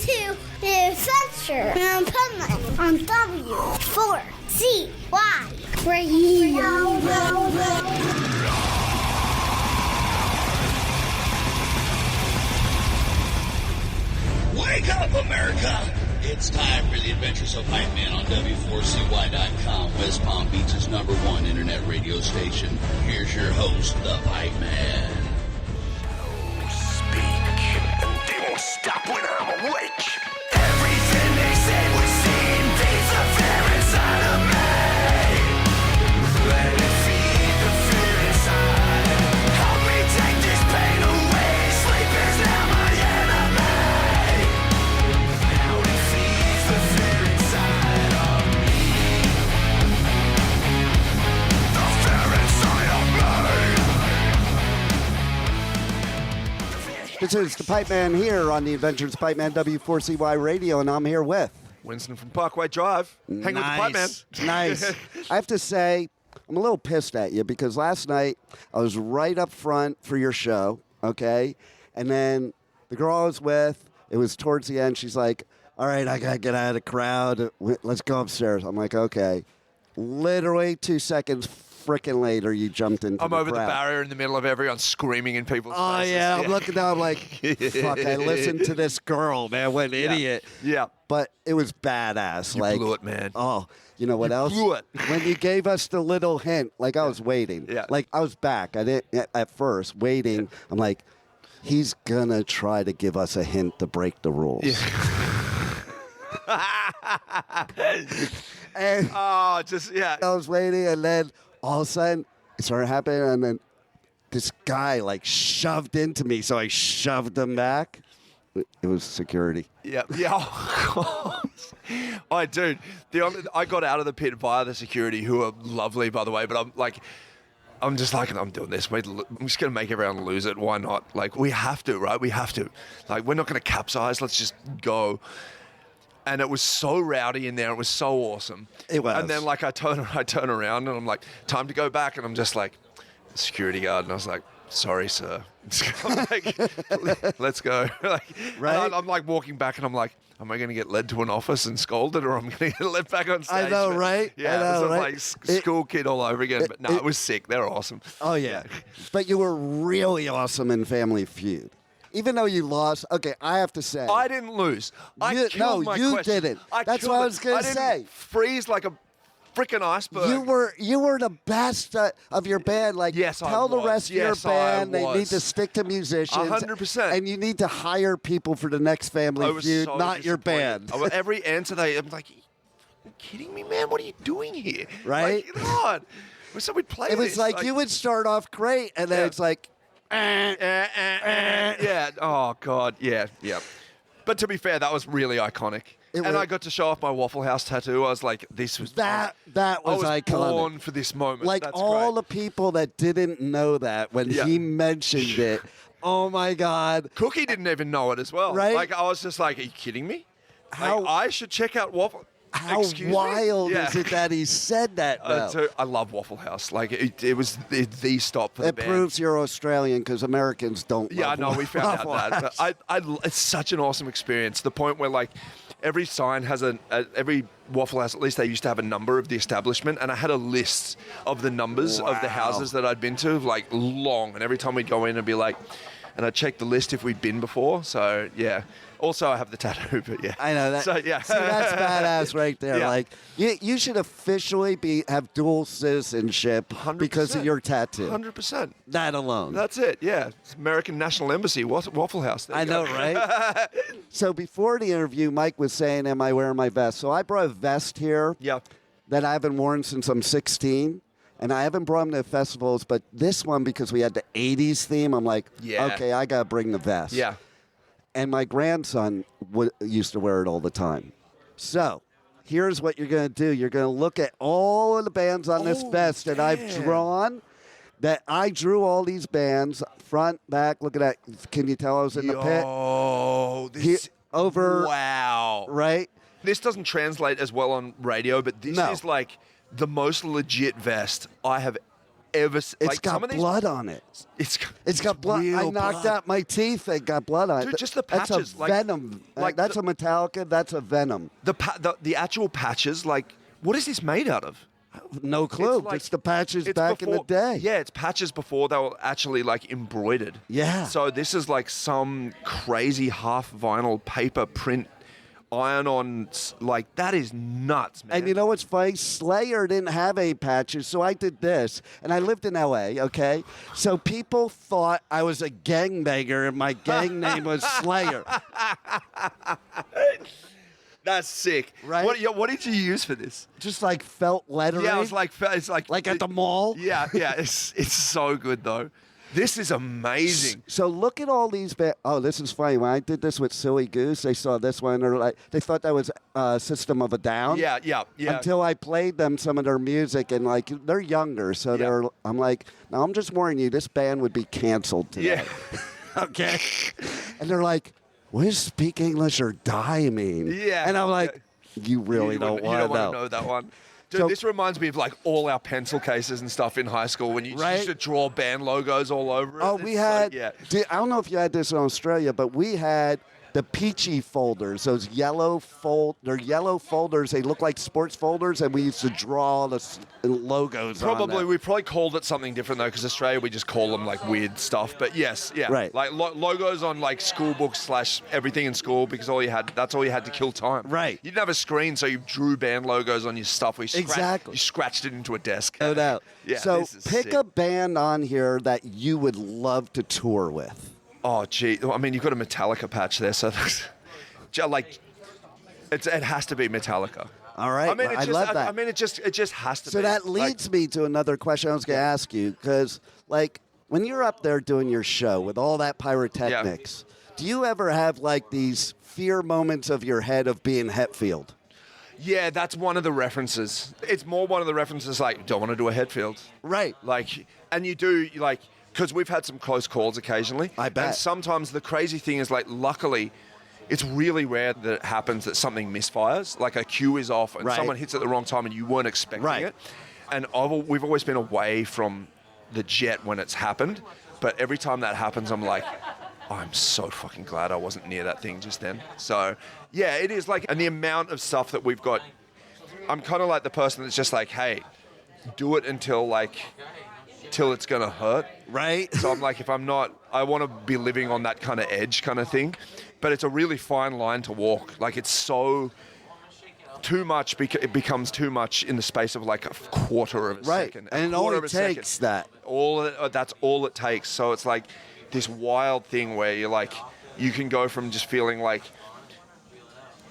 to the Adventure of Pipeman on W4CY Radio. Wake up, America! It's time for the Adventures of Pipeman on W4CY.com, West Palm Beach's #1 internet radio station. Here's your host, the Pipeman. Speak, and they won't stop when I'm awake. Everything they say was seen feeds the fear inside of me. Let it feed the fear inside. Help me take this pain away. Sleep is now my enemy. Now it feeds the fear inside of me. The fear inside of me. This is the Pipeman here on the Adventures of Pipeman W4CY Radio, and I'm here with Winston from Parkway Drive. Hang with the Pipeman. Nice. I have to say, I'm a little pissed at you because last night I was right up front for your show, okay? And then the girl I was with, it was towards the end, she's like, all right, I got to get out of the crowd. Let's go upstairs. I'm like, okay. Literally 2 seconds freaking later, you jumped into I'm the over crowd. the barrier in the middle of everyone screaming in people's Oh, faces. yeah. I'm looking down, I'm like, fuck, I listened to this girl, man. What an idiot. Yeah. But it was badass. You like, blew it, man. Oh, you know what else? blew it. When you gave us the little hint, like I was waiting. Yeah. Like I was back. I didn't at first waiting. Yeah. I'm like, he's gonna try to give us a hint to break the rules. Yeah. And Oh, just, yeah. I was waiting, and then all of a sudden it started happening, and then this guy like shoved into me, so I shoved him back. It was security. Yeah. Yeah. Oh, dude. I got out of the pit via the security, who are lovely, by the way, but I'm just like, I'm doing this. I'm just going to make everyone lose it. Why not? Like, we have to, right? We have to. Like, we're not going to capsize. Let's just go. And it was so rowdy in there. It was so awesome. It was. And then, like, I turn around, and I'm like, time to go back. And I'm just like, security guard. And I was like, sorry, sir. I'm like, let's go. Like, Right? I'm like walking back, and I'm like, am I going to get led to an office and scolded, or am I going to get led back on stage? I know, right? Yeah, I know, it was right? like school kid all over again. But no, it was sick. They're awesome. Oh, yeah. But you were really awesome in Family Feud. Even though you lost, okay, I have to say. I didn't lose. I killed my you question. didn't. I That's killed what I it. was going to say. Didn't freeze like a freaking iceberg. You were the best of your band. Like, Yes, I tell the was. rest Yes, of your band I they need was. to stick to musicians. 100%. And you need to hire people for the next Family I was Feud, so not your band. disappointed. Every answer I'm like, are you kidding me, man? What are you doing here? Right? Like, God. So we'd play It was this. like you would start off great, and then Yeah. it's like, Yeah. Oh, God. Yeah. Yeah. But to be fair, that was really iconic. It And was- I got to show off my Waffle House tattoo. I was like, this was... that I was was iconic. born for this moment. Like That's all great. the people that didn't know that when Yeah. he mentioned it. Oh my God. Cookie didn't even know it as well. Right? Like, I was just like, are you kidding me? How- Like, I should check out Waffle... How Excuse me? wild Yeah. is it that he said that, though? So I love Waffle House. Like, it was the stop for the It band. proves you're Australian because Americans don't Yeah, I love know. We found out Waffle that. House. But it's such an awesome experience. The point where, like, every sign has every Waffle House, at least they used to have a number of the establishment, and I had a list of the numbers of the Wow. houses that I'd been to, like, long. And every time we'd go in and be like, and I'd check the list if we'd been before. So, yeah. Also, I have the tattoo, but yeah. I know that. So, yeah. See, that's badass right there. Yeah. Like, you should officially have dual citizenship 100%. because of your tattoo. 100%. That alone. That's it, yeah. It's American National Embassy, Waffle House. There I you know, go. right? So before the interview, Mike was saying, am I wearing my vest? So I brought a vest here Yeah. that I haven't worn since I'm 16. And I haven't brought them to festivals, but this one, because we had the 80s theme, I'm like, Yeah. okay, I got to bring the vest. Yeah. And my grandson used to wear it all the time. So here's what you're going to do. You're going to look at all of the bands on this vest that I've drawn. That I drew all these bands, front, back. Look at that. Can you tell I was in the pit? Oh, this... Over, Wow. right? This doesn't translate as well on radio, but this No. is like the most legit vest I have ever. It's got blood on it. It's got blood. I knocked out my teeth. It got blood on it. Dude, just the patches. That's a Venom. That's a Metallica. That's a Venom. The actual patches. Like, what is this made out of? No clue. It's the patches back in the day. Yeah, it's patches before they were actually like embroidered. Yeah. So this is like some crazy half vinyl paper print iron-on, like, that is nuts, man. And you know what's funny? Slayer didn't have any patches, so I did this. And I lived in L.A., okay? So people thought I was a gangbanger, and my gang name was Slayer. That's sick. Right? What did you use for this? Just like felt lettering. Yeah, it's like at the mall. Yeah, it's so good though. This is amazing. So look at all these. Oh, this is funny. When I did this with Silly Goose, they saw this one. They thought that was System of a Down. Yeah. Until I played them some of their music, and like they're younger, so I'm like, no, I'm just warning you, this band would be canceled today. Yeah. Okay. And they're like, what does speak English or die mean? Yeah. And I'm like, you really don't want to know that one. Dude, this reminds me of like all our pencil cases and stuff in high school when you used to draw band logos all over it. Oh, we had. Yeah. I don't know if you had this in Australia, but we had the peachy folders. Those they're yellow folders. They look like sports folders, and we used to draw the logos. We probably called it something different though, because Australia we just call them like weird stuff. But yes, yeah, right. Like logos on like school books / everything in school, because that's all you had to kill time. Right. You didn't have a screen, so you drew band logos on your stuff. You scratched it into a desk. No doubt. Yeah. So pick sick. a band on here that you would love to tour with. Oh, gee. I mean, you've got a Metallica patch there, so like, it has to be Metallica. All right. I mean, I love that. I mean, it just has to be. So that leads me to another question I was going to ask you, because, like, when you're up there doing your show with all that pyrotechnics, do you ever have, like, these fear moments of your head of being Hetfield? Yeah, that's one of the references. It's more one of the references, like, don't want to do a Hetfield. Right. Like, and you do, like, because we've had some close calls occasionally. I bet. And sometimes the crazy thing is, like, luckily, it's really rare that it happens that something misfires. Like a cue is off and someone hits at the wrong time and you weren't expecting it. And we've always been away from the jet when it's happened. But every time that happens, I'm like, I'm so fucking glad I wasn't near that thing just then. So, yeah, it is like, and the amount of stuff that we've got, I'm kind of like the person that's just like, hey, do it until it's going to hurt. Right. So I'm like, if I'm not, I want to be living on that kind of edge kind of thing. But it's a really fine line to walk. Like, it's so too much, it becomes too much in the space of like a quarter of a second. And it only takes that. That's all it takes. So it's like this wild thing where you're like, you can go from just feeling like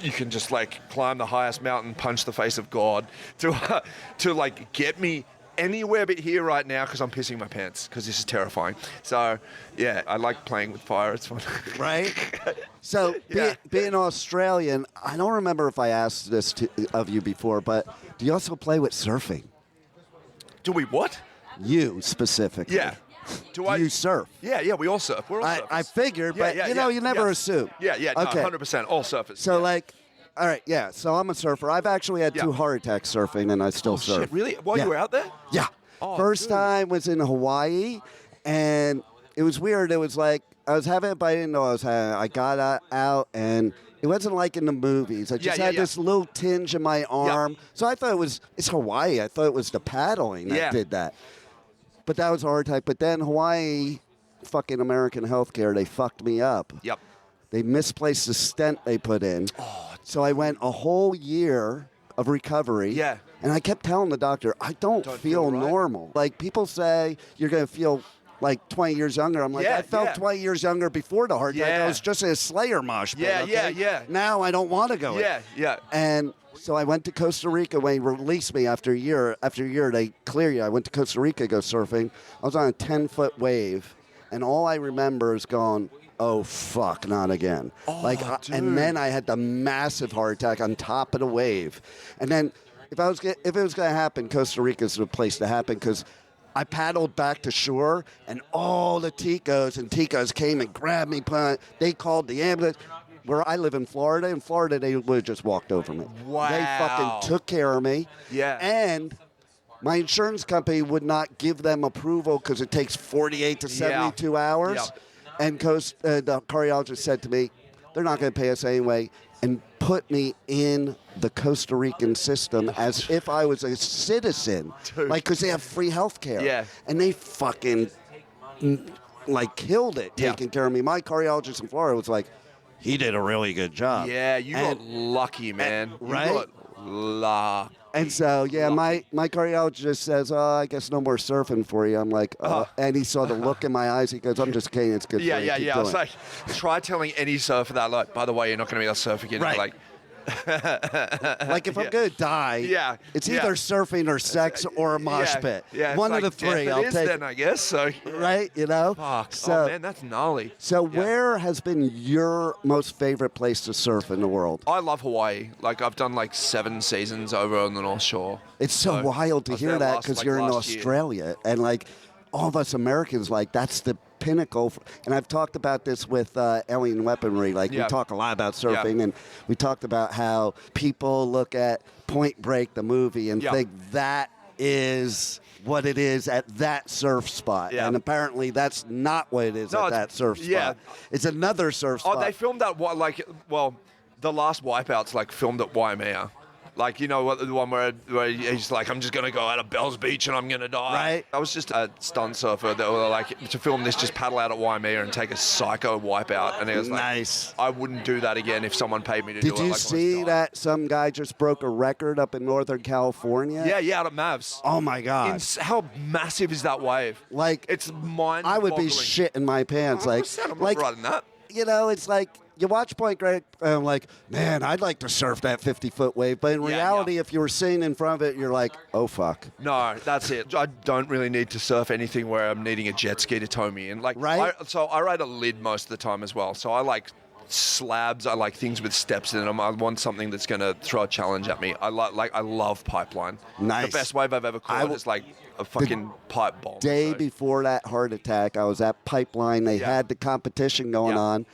you can just like climb the highest mountain, punch the face of God, to like get me anywhere but here right now because I'm pissing my pants because this is terrifying. So, yeah, I like playing with fire. It's fun. Right? So, being Australian, I don't remember if I asked this of you before, but do you also play with surfing? Do we what? You specifically. Yeah. Do you surf? Yeah, we all surf. We're all surfers. I figured, but you never assume. Yeah, okay. 100%, all surfers. So, like, all right, yeah. So I'm a surfer. I've actually had 2 heart attacks surfing, and I still surf. Shit, really? While you were out there? Yeah. Oh, First time was in Hawaii, and it was weird. It was like I was having it, but I didn't know I was having it. I got out, and it wasn't like in the movies. I just had this little tinge in my arm. So I thought it's Hawaii. I thought it was the paddling that did that. But that was a heart attack. But then Hawaii, fucking American healthcare, they fucked me up. Yep. They misplaced the stent they put in. Oh, so I went a whole year of recovery. Yeah. And I kept telling the doctor, I don't feel right. normal. Like, people say you're going to feel like 20 years younger. I'm like, I felt 20 years younger before the heart attack. I was just in a Slayer mosh pit. Yeah. Now I don't want to go in. Yeah. And so I went to Costa Rica. When he released me after a year, they clear you. I went to Costa Rica to go surfing. I was on a 10-foot wave. And all I remember is going, oh, fuck, not again. And then I had the massive heart attack on top of the wave. And then if it was going to happen, Costa Rica's the place to happen because I paddled back to shore, and all the Ticos came and grabbed me. They called the ambulance. Where I live in Florida, they would have just walked over me. Wow. They fucking took care of me. Yeah. And My insurance company would not give them approval because it takes 48 to 72 hours. Yeah. And the cardiologist said to me, they're not going to pay us anyway, and put me in the Costa Rican system as if I was a citizen. Dude. Like, because they have free health care. Yeah. And they fucking, killed it taking care of me. My cardiologist in Florida was like, he did a really good job. Yeah, you got lucky, man. right? You got lucky. And so, my cardiologist says, I guess no more surfing for you. I'm like, and he saw the look in my eyes. He goes, I'm just kidding. It's good for you. Yeah. Keep I was doing like, try telling any surfer that, like, by the way, you're not going to be able to surf again. Right. Like, like, if I'm going to die, it's either surfing or sex or a mosh pit. Yeah, one like of the three. I'll take then, I guess. So, right, you know? Fuck. So, oh, man, that's gnarly. So where has been your most favorite place to surf in the world? I love Hawaii. Like, I've done like 7 seasons over on the North Shore. It's so wild to hear that because you're in Australia. And, like, all of us Americans, like, that's the pinnacle. And I've talked about this with Alien Weaponry. Like, we talk a lot about surfing, and we talked about how people look at Point Break, the movie, and think that is what it is at that surf spot. And apparently that's not what it is at that surf spot. It's another surf spot. Oh, they filmed that, the last Wipeout's, like, filmed at Waimea. Like, you know, the one where he's like, I'm just going to go out of Bell's Beach and I'm going to die. Right. I was just a stunt surfer that were like, to film this, just paddle out at Waimea and take a psycho wipeout. And it was like, nice. I wouldn't do that again if someone paid me to do it. Did you see that some guy just broke a record up in Northern California? Yeah, out at Mavs. Oh, my God. How massive is that wave? Like, it's mind-boggling. I would be shitting my pants. 100%, I'm not riding that. You know, it's like, you watch Point Break, and I'm like, man, I'd like to surf that 50-foot wave. But in reality, if you were sitting in front of it, you're like, oh, fuck. No, that's it. I don't really need to surf anything where I'm needing a jet ski to tow me in. Like, right? So I ride a lid most of the time as well. So I like slabs. I like things with steps in them. I want something that's going to throw a challenge at me. I love Pipeline. Nice. The best wave I've ever caught is like a fucking pipe bomb. Day before that heart attack, I was at Pipeline. They had the competition going on.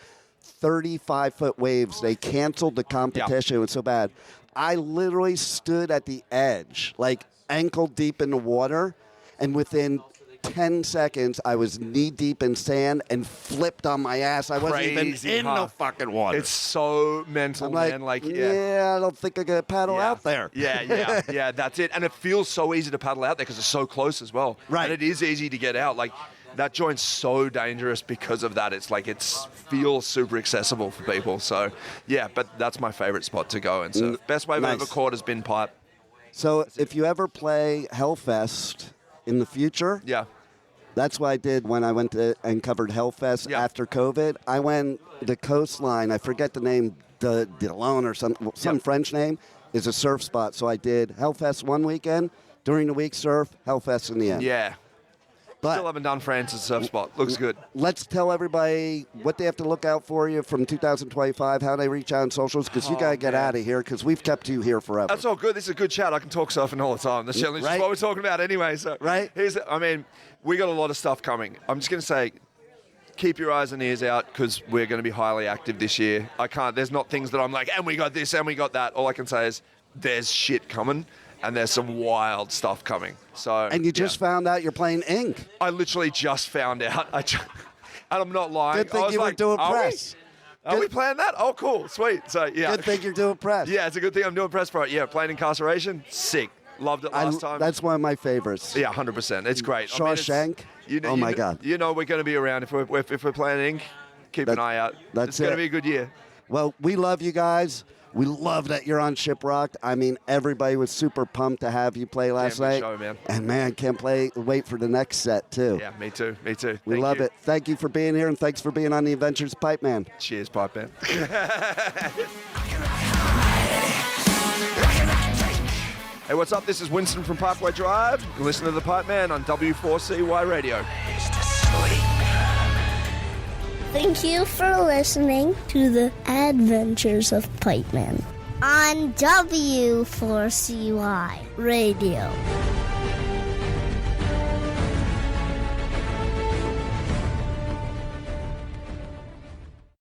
35-foot waves. They canceled the competition. It was so bad. I literally stood at the edge, like ankle deep in the water, and within 10 seconds, I was knee-deep in sand and flipped on my ass. I wasn't even in the fucking water. It's so mental, I'm like, man. Like, I don't think I'm going to paddle out there. Yeah, that's it. And it feels so easy to paddle out there because it's so close as well. Right. And it is easy to get out. Like, that joint's so dangerous because of that. It's like feels super accessible for people. So, yeah, but that's my favorite spot to go. And so, best wave I've ever caught has been pipe. So, if you ever play Hellfest in the future, that's what I did when I went to and covered Hellfest after COVID. I went the coastline. I forget the name, Delon or some French name, is a surf spot. So I did Hellfest one weekend, during the week surf, Hellfest in the end. Yeah. But still haven't done France's surf spot. Looks good. Let's tell everybody what they have to look out for you from 2025, how they reach out on socials, because you got to get out of here because we've kept you here forever. That's all good. This is a good chat. I can talk surfing all the time. That's just what we're talking about anyway. So we got a lot of stuff coming. I'm just going to say, keep your eyes and ears out because we're going to be highly active this year. There's not things that I'm like, and we got this and we got that. All I can say is there's shit coming. And there's some wild stuff coming. And you just found out you're playing Ink. I literally just found out. And I'm not lying. Good thing you were doing press. Are we playing that? Oh, cool. Sweet. So, yeah. Good thing you're doing press. Yeah, it's a good thing I'm doing press for it. Yeah, playing Incarceration. Sick. Loved it last time. That's one of my favorites. Yeah, 100%. It's great. Shawshank. Oh, my God. You know we're going to be around. If we're playing Ink, keep an eye out. It's going to be a good year. Well, we love you guys. We love that you're on Shiprocked. I mean, everybody was super pumped to have you play last night. Show, man. And, man, can't wait for the next set, too. Yeah, me too. We love it. Thank you for being here, and thanks for being on the Adventures of Pipeman. Cheers, Pipeman. Hey, what's up? This is Winston from Parkway Drive. You listen to the Pipeman on W4CY Radio. Thank you for listening to the Adventures of Pipeman on W4CY Radio.